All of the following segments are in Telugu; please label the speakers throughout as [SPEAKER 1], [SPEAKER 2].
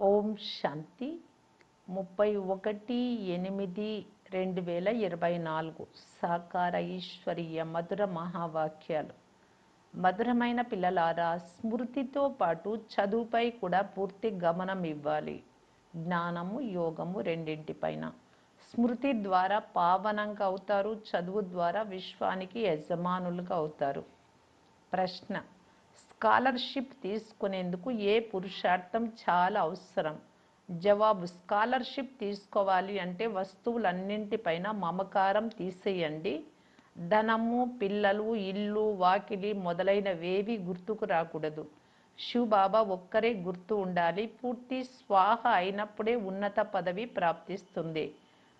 [SPEAKER 1] ఓం శాంతి 31/8/2024 సాకార ఈశ్వరీయ మధుర మహావాక్యాలు. మధురమైన పిల్లలారా, స్మృతితో పాటు చదువుపై కూడా పూర్తి గమనం ఇవ్వాలి. జ్ఞానము యోగము రెండింటిపైన. స్మృతి ద్వారా పావనంగా అవుతారు, చదువు ద్వారా విశ్వానికి యజమానులుగా అవుతారు. ప్రశ్న: స్కాలర్షిప్ తీసుకునేందుకు ఏ పురుషార్థం చాలా అవసరం? జవాబు: స్కాలర్షిప్ తీసుకోవాలి అంటే వస్తువులన్నింటిపైన మమకారం తీసేయండి. ధనము, పిల్లలు, ఇల్లు, వాకిలి మొదలైనవేవి గుర్తుకు రాకూడదు. శివబాబా ఒక్కరే గుర్తు ఉండాలి. పూర్తి స్వాహ అయినప్పుడే ఉన్నత పదవి ప్రాప్తిస్తుంది.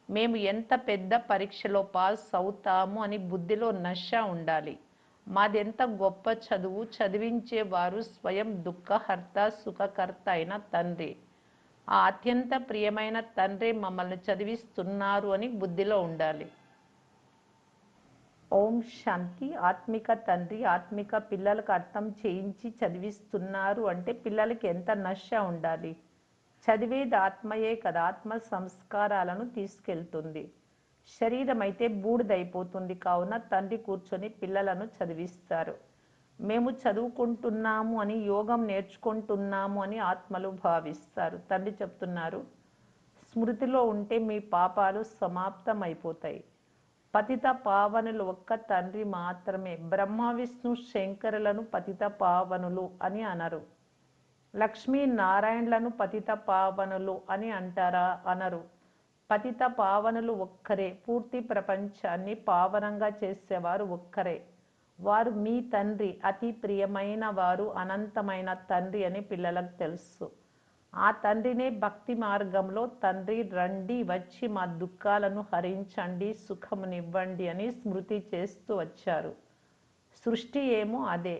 [SPEAKER 1] మేము ఎంత పెద్ద పరీక్షలో పాస్ అవుతాము అని బుద్ధిలో నశ ఉండాలి. మాదెంత గొప్ప చదువు, చదివించేవారు స్వయం దుఃఖహర్త సుఖకర్త అయిన తండ్రి. ఆ అత్యంత ప్రియమైన తండ్రి మమ్మల్ని చదివిస్తున్నారు అని బుద్ధిలో ఉండాలి. ఓం శాంతి. ఆత్మిక తండ్రి ఆత్మిక పిల్లలకు అర్థం చేయించి చదివిస్తున్నారు అంటే పిల్లలకి ఎంత నశ ఉండాలి. చదివేది ఆత్మయే కదా, ఆత్మ సంస్కారాలను తీసుకెళ్తుంది. శరీరం అయితే బూడిదైపోతుంది. కావున తండ్రి కూర్చొని పిల్లలను చదివిస్తారు. మేము చదువుకుంటున్నాము అని, యోగం నేర్చుకుంటున్నాము అని ఆత్మలు భావిస్తారు. తండ్రి చెప్తున్నారు, స్మృతిలో ఉంటే మీ పాపాలు సమాప్తమైపోతాయి. పతిత పావనులు ఒక్క తండ్రి మాత్రమే. బ్రహ్మ విష్ణు శంకరులను పతిత పావనులు అని అనరు. లక్ష్మీ నారాయణలను పతిత పావనులు అని అంటారా? అనరు. పతిత పావనులు ఒక్కరే. పూర్తి ప్రపంచాన్ని పావనంగా చేసేవారు ఒక్కరే. వారు మీ తండ్రి, అతి ప్రియమైన వారు, అనంతమైన తండ్రి అని పిల్లలకు తెలుసు. ఆ తండ్రినే భక్తి మార్గంలో తండ్రి రండి, వచ్చి మా దుఃఖాలను హరించండి, సుఖమునివ్వండి అని స్మృతి చేస్తూ వచ్చారు. సృష్టి ఏమో అదే.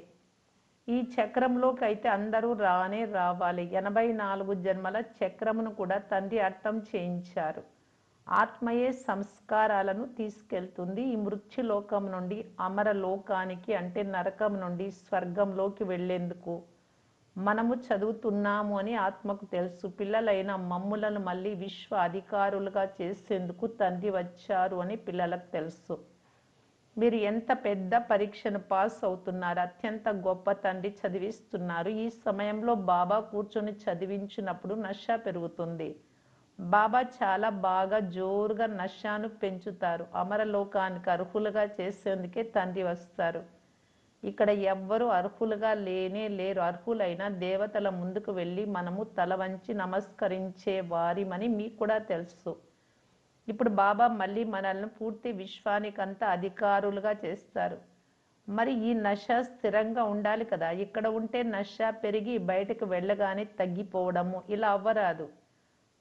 [SPEAKER 1] ఈ చక్రంలోకి అయితే అందరూ రానే రావాలి. 84 జన్మల చక్రమును కూడా తండ్రి అర్థం చేయించారు. ఆత్మయే సంస్కారాలను తీసుకెళ్తుంది. ఈ మృత్యులోకం నుండి అమరలోకానికి అంటే నరకం నుండి స్వర్గంలోకి వెళ్లేందుకు మనము చదువుతున్నాము అని ఆత్మకు తెలుసు. పిల్లలైన మమ్ములను మళ్ళీ విశ్వ అధికారులుగా చేసేందుకు తండ్రి వచ్చారు అని పిల్లలకు తెలుసు. మీరు ఎంత పెద్ద పరీక్షను పాస్ అవుతున్నారు. అత్యంత గొప్ప తండ్రి చదివిస్తున్నారు. ఈ సమయంలో బాబా కూర్చొని చదివించినప్పుడు నశ పెరుగుతుంది. బాబా చాలా బాగా జోరుగా నశాను పెంచుతారు. అమరలోకానికి అర్హులుగా చేసేందుకే తండ్రి వస్తారు. ఇక్కడ ఎవ్వరూ అర్హులుగా లేనే లేరు. అర్హులైన దేవతల ముందుకు వెళ్ళి మనము తల వంచి నమస్కరించే వారిమని మీకు కూడా తెలుసు. ఇప్పుడు బాబా మళ్ళీ మనల్ని పూర్తి విశ్వానికంతా అధికారులుగా చేస్తారు. మరి ఈ నశ స్థిరంగా ఉండాలి కదా. ఇక్కడ ఉంటే నశ పెరిగి బయటకు వెళ్ళగానే తగ్గిపోవడము ఇలా అవ్వరాదు.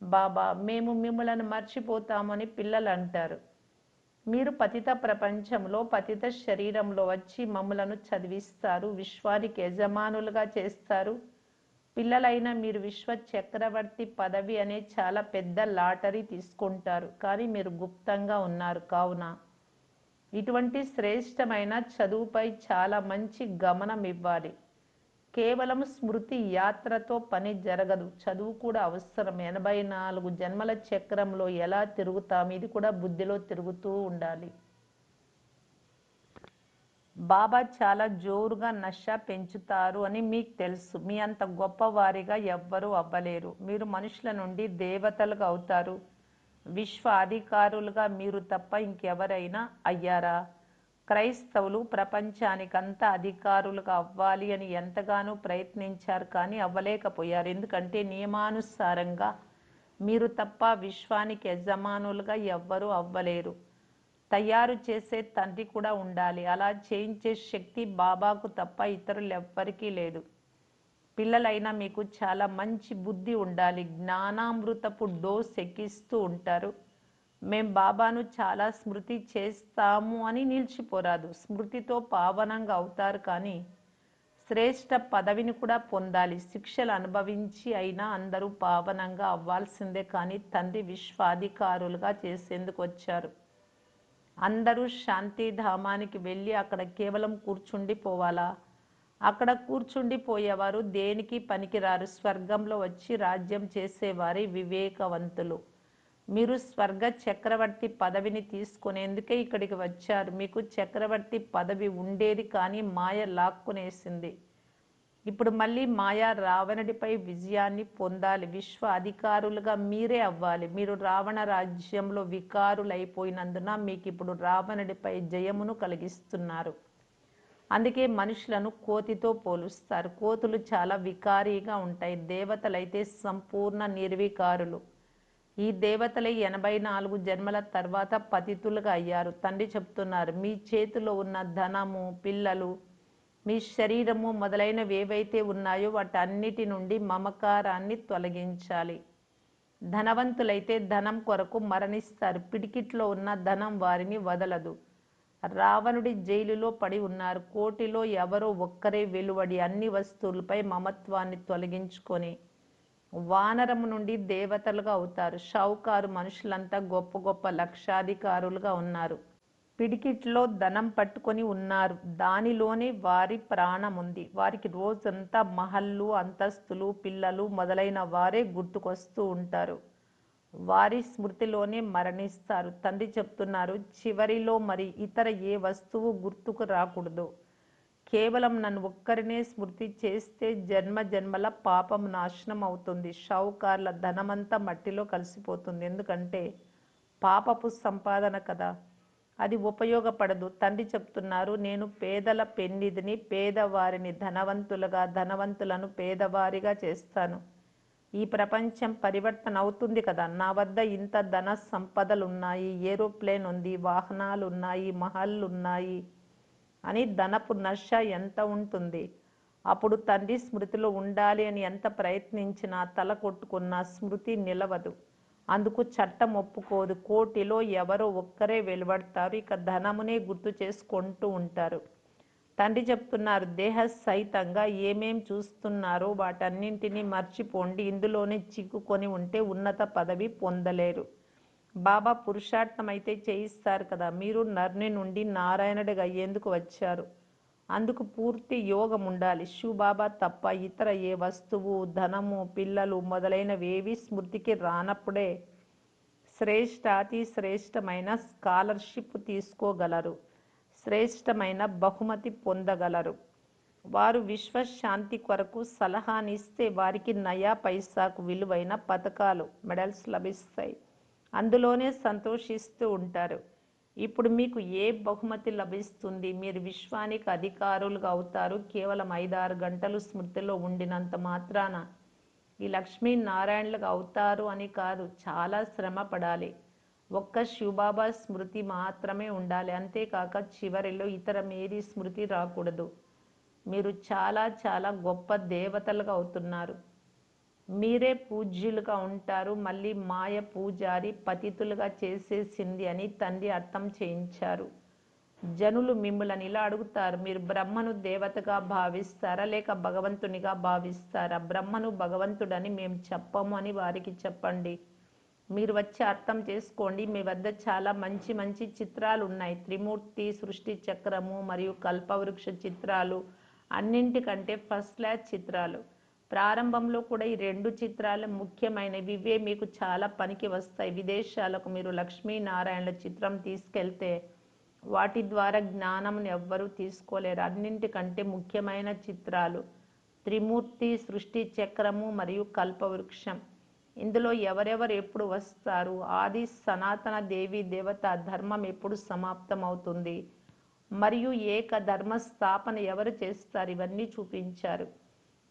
[SPEAKER 1] బాబా మేము మిమ్మల్ని మర్చిపోతామని పిల్లలు అంటారు. మీరు పతిత ప్రపంచంలో పతిత శరీరంలో వచ్చి మమ్మలను చదివిస్తారు, విశ్వానికి యజమానులుగా చేస్తారు. పిల్లలైన మీరు విశ్వ చక్రవర్తి పదవి అనే చాలా పెద్ద లాటరీ తీసుకుంటారు. కానీ మీరు గుప్తంగా ఉన్నారు. కావున ఇటువంటి శ్రేష్టమైన చదువుపై చాలా మంచి గమనం ఇవ్వాలి. కేవలం స్మృతి యాత్రతో పని జరగదు. చదువు కూడా అవసరం. 84 జన్మల చక్రంలో ఎలా తిరుగుతాం, ఇది కూడా బుద్ధిలో తిరుగుతూ ఉండాలి. బాబా చాలా జోరుగా నశ పెంచుతారు అని మీకు తెలుసు. మీ అంత గొప్పవారిగా ఎవ్వరూ అవ్వలేరు. మీరు మనుషుల నుండి దేవతలుగా అవుతారు. విశ్వ అధికారులుగా మీరు తప్ప ఇంకెవరైనా అయ్యారా? క్రైస్తవులు ప్రపంచానికంతా అధికారులుగా అవ్వాలి అని ఎంతగానో ప్రయత్నించారు, కానీ అవ్వలేకపోయారు. ఎందుకంటే నియమానుసారంగా మీరు తప్ప విశ్వానికి యజమానులుగా ఎవ్వరూ అవ్వలేరు. తయారు చేసే తండ్రి కూడా ఉండాలి. అలా చేయించే శక్తి బాబాకు తప్ప ఇతరులెవ్వరికీ లేదు. పిల్లలైన మీకు చాలా మంచి బుద్ధి ఉండాలి. జ్ఞానామృతపు డోస్ ఎక్కిస్తూ ఉంటారు. మేం బాబాను చాలా స్మృతి చేస్తాము అని నిలిచిపోరాదు. స్మృతితో పావనంగా అవుతారు, కానీ శ్రేష్ఠ పదవిని కూడా పొందాలి. శిక్షలు అనుభవించి అయినా అందరూ పావనంగా అవ్వాల్సిందే. కానీ తండ్రి విశ్వాధికారులుగా చేసేందుకు వచ్చారు. అందరూ శాంతిధామానికి వెళ్ళి అక్కడ కేవలం కూర్చుండిపోవాలా? అక్కడ కూర్చుండిపోయేవారు దేనికి పనికిరారు. స్వర్గంలో వచ్చి రాజ్యం చేసేవారే వివేకవంతులు. మీరు స్వర్గ చక్రవర్తి పదవిని తీసుకునేందుకే ఇక్కడికి వచ్చారు. మీకు చక్రవర్తి పదవి ఉండేది కానీ మాయ లాక్కునేసింది. ఇప్పుడు మళ్ళీ మాయ రావణుడిపై విజయాన్ని పొందాలి. విశ్వ అధికారులుగా మీరే అవ్వాలి. మీరు రావణ రాజ్యంలో వికారులైపోయినందున మీకు ఇప్పుడు రావణుడిపై జయమును కలిగిస్తున్నారు. అందుకే మనుషులను కోతితో పోలుస్తారు. కోతులు చాలా వికారీగా ఉంటాయి. దేవతలైతే సంపూర్ణ నిర్వికారులు. ఈ దేవతలే 84 జన్మల తర్వాత పతితులుగా అయ్యారు. తండ్రి చెప్తున్నారు, మీ చేతిలో ఉన్న ధనము, పిల్లలు, మీ శరీరము మొదలైనవి ఏవైతే ఉన్నాయో వాటన్నిటి నుండి మమకారాన్ని తొలగించాలి. ధనవంతులైతే ధనం కొరకు మరణిస్తారు. పిడికిట్లో ఉన్న ధనం వారిని వదలదు. రావణుడి జైలులో పడి ఉన్నారు. కోటిలో ఎవరో ఒక్కరే వెలువడి అన్ని వస్తువులపై మమత్వాన్ని తొలగించుకొని వానరము నుండి దేవతలుగా అవుతారు. షావుకారు మనుషులంతా గొప్ప గొప్ప లక్షాధికారులుగా ఉన్నారు. పిడికిట్లో ధనం పట్టుకొని ఉన్నారు. దానిలోనే వారి ప్రాణం ఉంది. వారికి రోజంతా మహల్లు, అంతస్తులు, పిల్లలు మొదలైన వారే గుర్తుకొస్తూ ఉంటారు. వారి స్మృతిలోనే మరణిస్తారు. తండ్రి చెప్తున్నారు, చివరిలో మరి ఇతర ఏ వస్తువు గుర్తుకు రాకూడదు. కేవలం నన్ను ఒక్కరినే స్మృతి చేస్తే జన్మ జన్మల పాపం నాశనం అవుతుంది. షావుకార్ల ధనమంతా మట్టిలో కలిసిపోతుంది. ఎందుకంటే పాపపు సంపాదన కదా, అది ఉపయోగపడదు. తండ్రి చెప్తున్నారు, నేను పేదల పెన్నిధిని, పేదవారిని ధనవంతులుగా, ధనవంతులను పేదవారిగా చేస్తాను. ఈ ప్రపంచం పరివర్తన అవుతుంది కదా. నా వద్ద ఇంత ధన సంపదలు ఉన్నాయి, ఏరోప్లేన్ ఉంది, వాహనాలు ఉన్నాయి, మహల్లు ఉన్నాయి అని ధనపు నశ ఎంత ఉంటుంది. అప్పుడు తండ్రి స్మృతిలో ఉండాలి అని ఎంత ప్రయత్నించినా, తల కొట్టుకున్నా స్మృతి నిలవదు. అందుకు చట్టం ఒప్పుకోదు. కోటిలో ఎవరో ఒక్కరే వెలువడతారు. ఇక ధనమునే గుర్తు చేసుకుంటూ ఉంటారు. తండ్రి చెప్తున్నారు, దేహ సహితంగా ఏమేం చూస్తున్నారో వాటన్నింటినీ మర్చిపోండి. ఇందులోనే చిక్కుకొని ఉంటే ఉన్నత పదవి పొందలేరు. బాబా పురుషార్థం అయితే చేయిస్తారు కదా. మీరు నరుని నుండి నారాయణుడిగా అయ్యేందుకు వచ్చారు. అందుకు పూర్తి యోగం ఉండాలి. శివబాబా తప్ప ఇతర ఏ వస్తువు, ధనము, పిల్లలు మొదలైనవేవి స్మృతికి రానప్పుడే శ్రేష్ఠ, అతి శ్రేష్టమైన స్కాలర్షిప్ తీసుకోగలరు. శ్రేష్టమైన బహుమతి పొందగలరు. వారు విశ్వశాంతి కొరకు సలహానిస్తే వారికి నయా పైసాకు విలువైన పథకాలు, మెడల్స్ లభిస్తాయి. అందులోనే సంతోషిస్తూ ఉంటారు. ఇప్పుడు మీకు ఏ బహుమతి లభిస్తుంది? మీరు విశ్వానికి అధికారులుగా అవుతారు. కేవలం 5-6 గంటలు స్మృతిలో ఉండినంత మాత్రాన ఈ లక్ష్మీనారాయణలుగా అవుతారు అని కాదు. చాలా శ్రమ పడాలి. ఒక్క శివబాబా స్మృతి మాత్రమే ఉండాలి. అంతేకాక చివరిలో ఇతరమేది స్మృతి రాకూడదు. మీరు చాలా చాలా గొప్ప దేవతలుగా అవుతున్నారు. మీరే పూజ్యులుగా ఉంటారు. మళ్ళీ మాయ పూజారి పతితులుగా చేసేసింది అని తండ్రి అర్థం చేయించారు. జనులు మిమ్మల్ని ఇలా అడుగుతారు, మీరు బ్రహ్మను దేవతగా భావిస్తారా లేక భగవంతునిగా భావిస్తారా? బ్రహ్మను భగవంతుడని మేము చెప్పము అని వారికి చెప్పండి. మీరు వచ్చి అర్థం చేసుకోండి. మీ వద్ద చాలా మంచి మంచి చిత్రాలు ఉన్నాయి. త్రిమూర్తి, సృష్టి చక్రము మరియు కల్పవృక్ష చిత్రాలు అన్నింటికంటే ఫస్ట్ క్లాస్ చిత్రాలు. ప్రారంభంలో కూడా ఈ 2 చిత్రాలు ముఖ్యమైనవి. ఇవే మీకు చాలా పనికి వస్తాయి. విదేశాలకు మీరు లక్ష్మీనారాయణల చిత్రం తీసుకెళ్తే వాటి ద్వారా జ్ఞానంను ఎవ్వరూ తీసుకోలేరు. అన్నింటికంటే ముఖ్యమైన చిత్రాలు త్రిమూర్తి, సృష్టి చక్రము మరియు కల్పవృక్షం. ఇందులో ఎవరెవరు ఎప్పుడు వస్తారు, ఆది సనాతన దేవి దేవత ధర్మం ఎప్పుడు సమాప్తం అవుతుంది, మరియు ఏక ధర్మ స్థాపన ఎవరు చేస్తారు, ఇవన్నీ చూపించారు.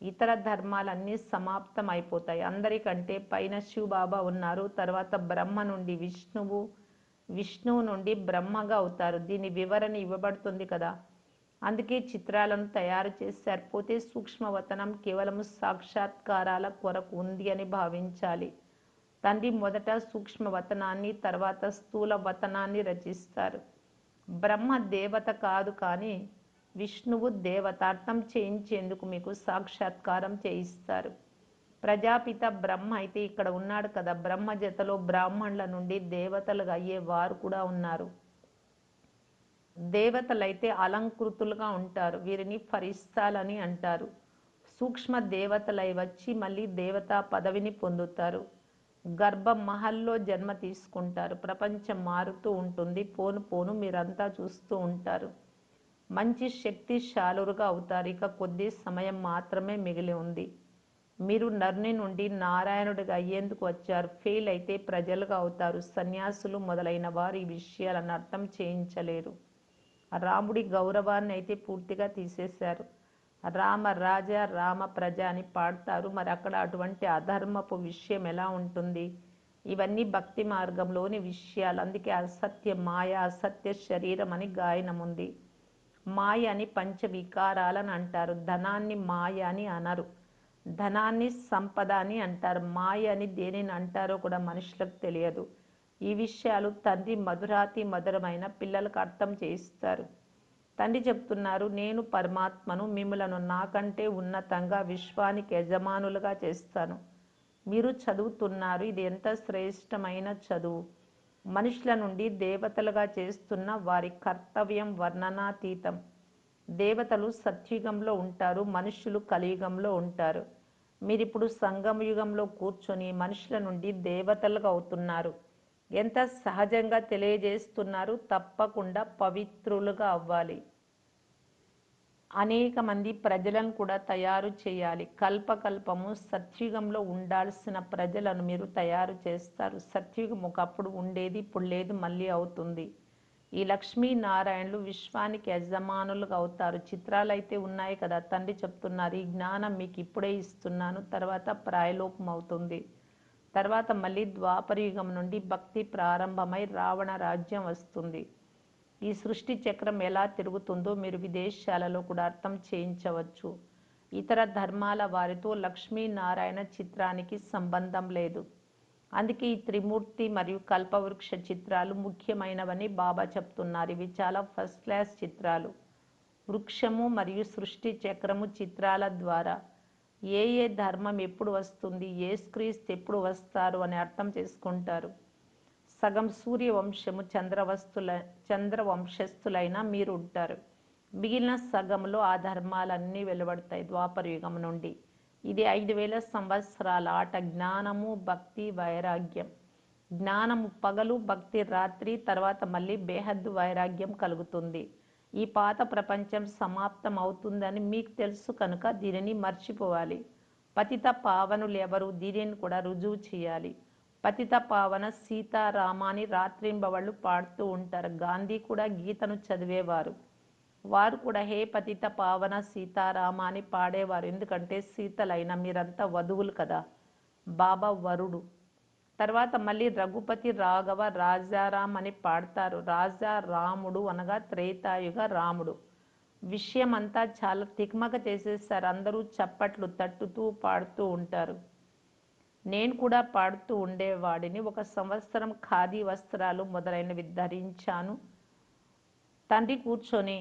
[SPEAKER 1] ఇతర ధర్మాలన్నీ సమాప్తం అయిపోతాయి. అందరికంటే పైన శివబాబా ఉన్నారు. తర్వాత బ్రహ్మ నుండి విష్ణువు, విష్ణువు నుండి బ్రహ్మగా అవుతారు. దీని వివరణ ఇవ్వబడుతుంది కదా. అందుకే చిత్రాలను తయారు చేసి సరిపోతే సూక్ష్మవతనం కేవలం సాక్షాత్కారాల కొరకు ఉంది అని భావించాలి. తండ్రి మొదట సూక్ష్మవతనాన్ని, తర్వాత స్థూల వతనాన్ని రచిస్తారు. బ్రహ్మ దేవత కాదు కానీ విష్ణువు దేవత. అర్థం చేయించేందుకు మీకు సాక్షాత్కారం చేయిస్తారు. ప్రజాపిత బ్రహ్మ అయితే ఇక్కడ ఉన్నాడు కదా. బ్రహ్మ జతలో బ్రాహ్మణుల నుండి దేవతలుగా అయ్యే వారు కూడా ఉన్నారు. దేవతలైతే అలంకృతులుగా ఉంటారు, వీరిని ఫరిస్తాలని అంటారు. సూక్ష్మ దేవతలై వచ్చి మళ్ళీ దేవతా పదవిని పొందుతారు. గర్భ మహల్లో జన్మ తీసుకుంటారు. ప్రపంచం మారుతూ ఉంటుంది, పోను పోను మీరంతా చూస్తూ ఉంటారు. మంచి శక్తిశాలురుగా అవుతారు. ఇక కొద్ది సమయం మాత్రమే మిగిలి ఉంది. మీరు నరుని నుండి నారాయణుడిగా అయ్యేందుకు వచ్చారు. ఫెయిల్ అయితే ప్రజలుగా అవుతారు. సన్యాసులు మొదలైన వారు ఈ విషయాలను అర్థం చేయించలేరు. రాముడి గౌరవాన్ని అయితే పూర్తిగా తీసేశారు. రామ రాజా రామ ప్రజ అని పాడతారు. మరి అక్కడ అటువంటి అధర్మపు విషయం ఎలా ఉంటుంది? ఇవన్నీ భక్తి మార్గంలోని విషయాలు. అందుకే అసత్య మాయ, అసత్య శరీరం అని గాయనం ఉంది. మాయ అని పంచవికారాలని అంటారు. ధనాన్ని మాయ అని అనరు. ధనాన్ని సంపద అని అంటారు. మాయ అని దేనిని అంటారో కూడా మనుషులకు తెలియదు. ఈ విషయాలు తండ్రి మధురాతి మధురమైన పిల్లలకు అర్థం చేయిస్తారు. తండ్రి చెప్తున్నారు, నేను పరమాత్మను, మిమ్మలను నాకంటే ఉన్నతంగా విశ్వానికి యజమానులుగా చేస్తాను. మీరు చదువుతున్నారు, ఇది ఎంత శ్రేష్టమైన చదువు. మనుషుల నుండి దేవతలుగా చేస్తున్న వారి కర్తవ్యం వర్ణనాతీతం. దేవతలు సత్యుగంలో ఉంటారు, మనుష్యులు కలియుగంలో ఉంటారు. మీరిప్పుడు సంగమ యుగంలో కూర్చొని మనుషుల నుండి దేవతలుగా అవుతున్నారు. ఎంత సహజంగా తెలియజేస్తున్నారు. తప్పకుండా పవిత్రులుగా అవ్వాలి. అనేక మంది ప్రజలను కూడా తయారు చేయాలి. కల్పకల్పము సత్యుగంలో ఉండాల్సిన ప్రజలను మీరు తయారు చేస్తారు. సత్యుగం ఒకప్పుడు ఉండేది, ఇప్పుడు లేదు, మళ్ళీ అవుతుంది. ఈ లక్ష్మీనారాయణులు విశ్వానికి యజమానులుగా అవుతారు. చిత్రాలు అయితే ఉన్నాయి కదా, తండ్రి చెప్తున్నారు, ఈ జ్ఞానం మీకు ఇప్పుడే ఇస్తున్నాను, తర్వాత ప్రాయలోపం అవుతుంది. తర్వాత మళ్ళీ ద్వాపరయుగం నుండి భక్తి ప్రారంభమై రావణ రాజ్యం వస్తుంది. ఈ సృష్టి చక్రం ఎలా తిరుగుతుందో మీరు విదేశాలలో కూడా అర్థం చేయించవచ్చు. ఇతర ధర్మాల వారితో లక్ష్మీనారాయణ చిత్రానికి సంబంధం లేదు. అందుకే ఈ త్రిమూర్తి మరియు కల్పవృక్ష చిత్రాలు ముఖ్యమైనవని బాబా చెప్తున్నారు. ఇవి చాలా ఫస్ట్ క్లాస్ చిత్రాలు. వృక్షము మరియు సృష్టి చక్రము చిత్రాల ద్వారా ఏ ఏ ధర్మం ఎప్పుడు వస్తుంది, యేసుక్రీస్తు ఎప్పుడు వస్తారు అని అర్థం చేసుకుంటారు. సగం సూర్యవంశము చంద్రవంశస్థులైన మీరు ఉంటారు. మిగిలిన సగంలో ఆ ధర్మాలన్నీ వెలువడతాయి ద్వాపరయుగం నుండి. ఇది 5000 సంవత్సరాల ఆట. జ్ఞానము, భక్తి, వైరాగ్యం. జ్ఞానము పగలు, భక్తి రాత్రి, తర్వాత మళ్ళీ బేహద్దు వైరాగ్యం కలుగుతుంది. ఈ పాత ప్రపంచం సమాప్తం అవుతుందని మీకు తెలుసు కనుక దీనిని మర్చిపోవాలి. పతిత పావనులు ఎవరు, దీనిని కూడా రుజువు చేయాలి. పతిత పావన సీతారామాని రాత్రింబవళ్ళు పాడుతూ ఉంటారు. గాంధీ కూడా గీతను చదివేవారు. వారు కూడా హే పతిత పావన సీతారామ అని పాడేవారు. ఎందుకంటే సీతలైన మీరంతా వధువులు కదా, బాబా వరుడు. తర్వాత మళ్ళీ రఘుపతి రాఘవ రాజారాం అని పాడతారు. రాజా రాముడు అనగా త్రేతాయుగ రాముడు. విషయం అంతా చాలా తికమక చేసేసారు. అందరూ చప్పట్లు తట్టుతూ పాడుతూ ఉంటారు. నేను కూడా పాడుతూ ఉండేవాడిని. 1 సంవత్సరం ఖాదీ వస్త్రాలు మొదలైనవి ధరించాను. తండ్రి కూర్చొని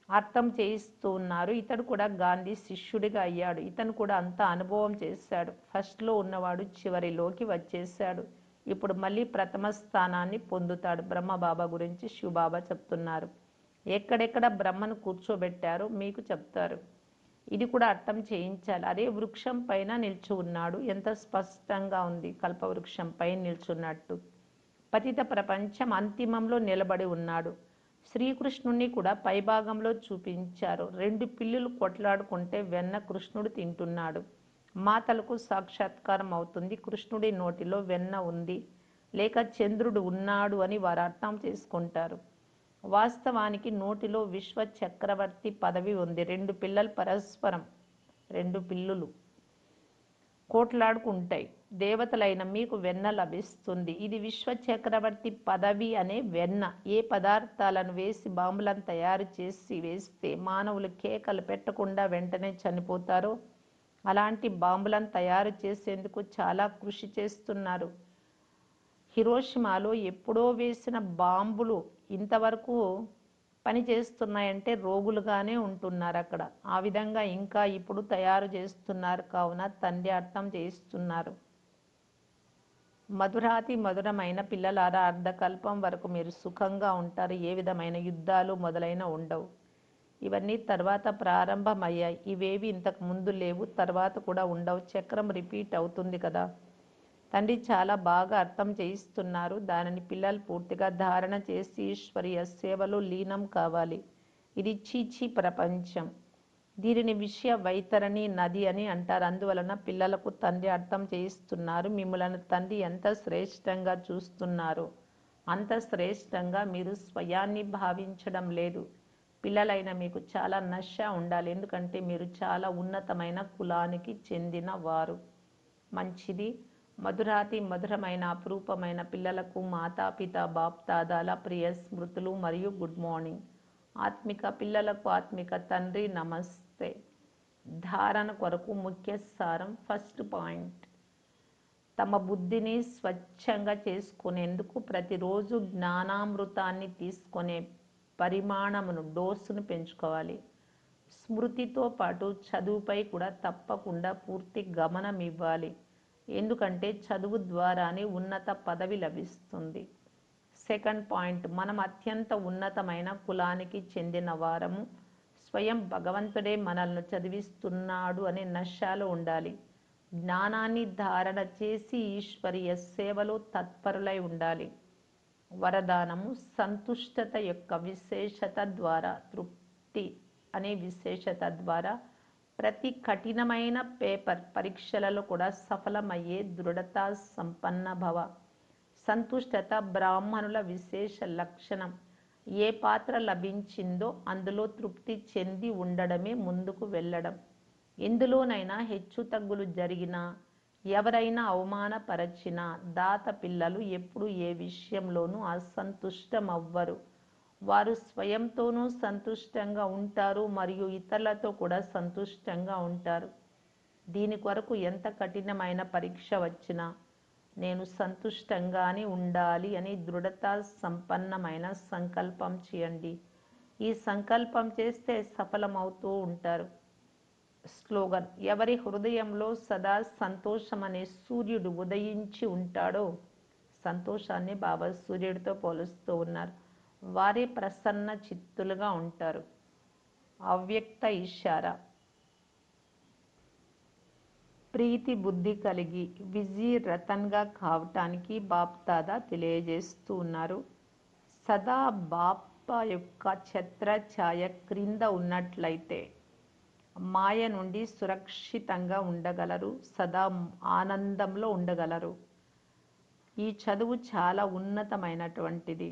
[SPEAKER 1] అర్థం చేయిస్తూ ఉన్నారు. ఇతడు కూడా గాంధీ శిష్యుడిగా అయ్యాడు. ఇతను కూడా అంత అనుభవం చేశాడు. ఫస్ట్లో ఉన్నవాడు చివరిలోకి వచ్చేసాడు. ఇప్పుడు మళ్ళీ ప్రథమ స్థానాన్ని పొందుతాడు. బ్రహ్మబాబా గురించి శివబాబా చెప్తున్నారు. ఎక్కడెక్కడ బ్రహ్మను కూర్చోబెట్టారో మీకు చెప్తారు. ఇది కూడా అర్థం చేయించాలి. అదే వృక్షం పైన నిల్చు ఉన్నాడు. ఎంత స్పష్టంగా ఉంది, కల్పవృక్షం పైన నిల్చున్నట్టు. పతిత ప్రపంచం అంతిమంలో నిలబడి ఉన్నాడు. శ్రీకృష్ణుణ్ణి కూడా పైభాగంలో చూపించారు. 2 పిల్లులు కొట్లాడుకుంటే వెన్న కృష్ణుడు తింటున్నాడు. మాతలకు సాక్షాత్కారం అవుతుంది. కృష్ణుడి నోటిలో వెన్న ఉంది లేక చంద్రుడు ఉన్నాడు అని వారు అర్థం చేసుకుంటారు. వాస్తవానికి నోటిలో విశ్వ చక్రవర్తి పదవి ఉంది. 2 పిల్లలు పరస్పరం, 2 పిల్లులు కోట్లాడుకుంటాయి. దేవతలైన మీకు వెన్న లభిస్తుంది. ఇది విశ్వ చక్రవర్తి పదవి అనే వెన్న. ఏ పదార్థాలను వేసి బాంబులను తయారు చేసి వేస్తే మానవులు కేకలు పెట్టకుండా వెంటనే చనిపోతారో అలాంటి బాంబులను తయారు చేసేందుకు చాలా కృషి చేస్తున్నారు. హిరోషిమాలో ఎప్పుడో వేసిన బాంబులు ఇంతవరకు పని చేస్తున్నాయంటే రోగులుగానే ఉంటున్నారు అక్కడ. ఆ విధంగా ఇంకా ఇప్పుడు తయారు చేస్తున్నారు. కావున తండ్రి అర్థం చేయిస్తున్నారు. మధురాతి మధురమైన పిల్లలారా, అర్ధకల్పం వరకు మీరు సుఖంగా ఉంటారు. ఏ విధమైన యుద్ధాలు మొదలైన ఉండవు. ఇవన్నీ తర్వాత ప్రారంభమయ్యాయి. ఇవేవి ఇంతకు ముందు లేవు, తర్వాత కూడా ఉండవు. చక్రం రిపీట్ అవుతుంది కదా. తండ్రి చాలా బాగా అర్థం చేయిస్తున్నారు. దానిని పిల్లలు పూర్తిగా ధారణ చేసి ఈశ్వరీయ సేవలో లీనం కావాలి. ఇది చీచీ ప్రపంచం. దీనిని విషయ వైతరణి నది అని అంటారు. అందువలన పిల్లలకు తండ్రి అర్థం చేయిస్తున్నారు. మిమ్మల్ని తండ్రి ఎంత శ్రేష్టంగా చూస్తున్నారో అంత శ్రేష్టంగా మీరు స్వయాన్ని భావించడం లేదు. పిల్లలైన మీకు చాలా నశ ఉండాలి. ఎందుకంటే మీరు చాలా ఉన్నతమైన కులానికి చెందిన వారు. మంచిది. మధురాతి మధురమైన అపురూపమైన పిల్లలకు మాతాపిత బాప్దాదాల ప్రియ స్మృతులు మరియు గుడ్ మార్నింగ్. ఆత్మిక పిల్లలకు ఆత్మిక తండ్రి నమస్తే. ధారణ కొరకు ముఖ్య సారం. ఫస్ట్ పాయింట్, తమ బుద్ధిని స్వచ్ఛంగా చేసుకునేందుకు ప్రతిరోజు జ్ఞానామృతాన్ని తీసుకునే పరిమాణమును, డోసును పెంచుకోవాలి. స్మృతితో పాటు చదువుపై కూడా తప్పకుండా పూర్తి గమనం ఇవ్వాలి. ఎందుకంటే చదువు ద్వారానే ఉన్నత పదవి లభిస్తుంది. సెకండ్ పాయింట్, మనం అత్యంత ఉన్నతమైన కులానికి చెందిన వారము. స్వయం భగవంతుడే మనల్ని చదివిస్తున్నాడు అనే నశాలో ఉండాలి. జ్ఞానాన్ని ధారణ చేసి ఈశ్వరీయ సేవలో తత్పరులై ఉండాలి. వరదానము, సంతుష్టత యొక్క విశేషత ద్వారా, తృప్తి అనే విశేషత ద్వారా ప్రతి కఠినమైన పేపర్ పరీక్షలలో కూడా సఫలమయ్యే దృఢత సంపన్న భవ. సంతుష్టత బ్రాహ్మణుల విశేష లక్షణం. ఏ పాత్ర లభించిందో అందులో తృప్తి చెంది ఉండడమే ముందుకు వెళ్ళడం. ఎందులోనైనా హెచ్చు తగ్గులు జరిగినా, ఎవరైనా అవమానపరచినా దాత పిల్లలు ఎప్పుడు ఏ విషయంలోనూ అసంతుష్టమవ్వరు. వారు స్వయంతోనూ సంతుష్టంగా ఉంటారు మరియు ఇతరులతో కూడా సంతుష్టంగా ఉంటారు. దీని కొరకు ఎంత కఠినమైన పరీక్ష వచ్చినా నేను సంతుష్టంగానే ఉండాలి అని దృఢత సంపన్నమైన సంకల్పం చేయండి. ఈ సంకల్పం చేస్తే సఫలమవుతూ ఉంటారు. స్లోగన్, ఎవరి హృదయంలో సదా సంతోషం అనే సూర్యుడు ఉదయించి ఉంటాడో, సంతోషాన్ని బాబా సూర్యుడితో పోలుస్తూ ఉన్నారు, వారే ప్రసన్న చిత్తులుగా ఉంటారు. అవ్యక్త ఇషారా, ప్రీతి బుద్ధి కలిగి విజయరతన్గా కావటానికి బాప్దాదా తెలియజేస్తూ ఉన్నారు. సదా బాపా యొక్క ఛత్ర ఛాయ క్రింద ఉన్నట్లయితే మాయ నుండి సురక్షితంగా ఉండగలరు, సదా ఆనందంలో ఉండగలరు. ఈ చదువు చాలా ఉన్నతమైనటువంటిది.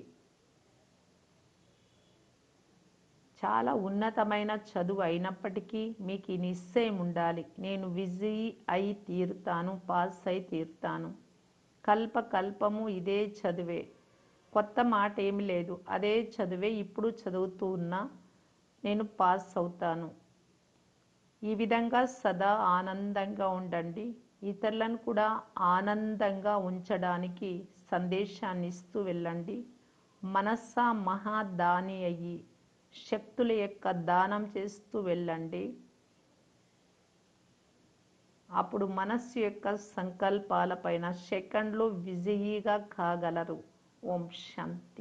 [SPEAKER 1] చాలా ఉన్నతమైన చదువు అయినప్పటికీ మీకు ఈ నిశ్చయం ఉండాలి, నేను విజయీ అయి తీరుతాను, పాస్ అయి తీరుతాను. కల్ప కల్పము ఇదే చదువే, కొత్త మాట ఏమి లేదు. అదే చదువే ఇప్పుడు చదువుతూ ఉన్నా నేను పాస్ అవుతాను. ఈ విధంగా సదా ఆనందంగా ఉండండి. ఇతరులను కూడా ఆనందంగా ఉంచడానికి సందేశాన్ని ఇస్తూ వెళ్ళండి. మనస్సా మహాదాని అయ్యి శక్తుల యొక్క దానం చేస్తూ వెళ్ళండి. అప్పుడు మనస్సు యొక్క సంకల్పాలపైన సెకండ్లో విజయీగా కాగలరు. ఓం శాంతి.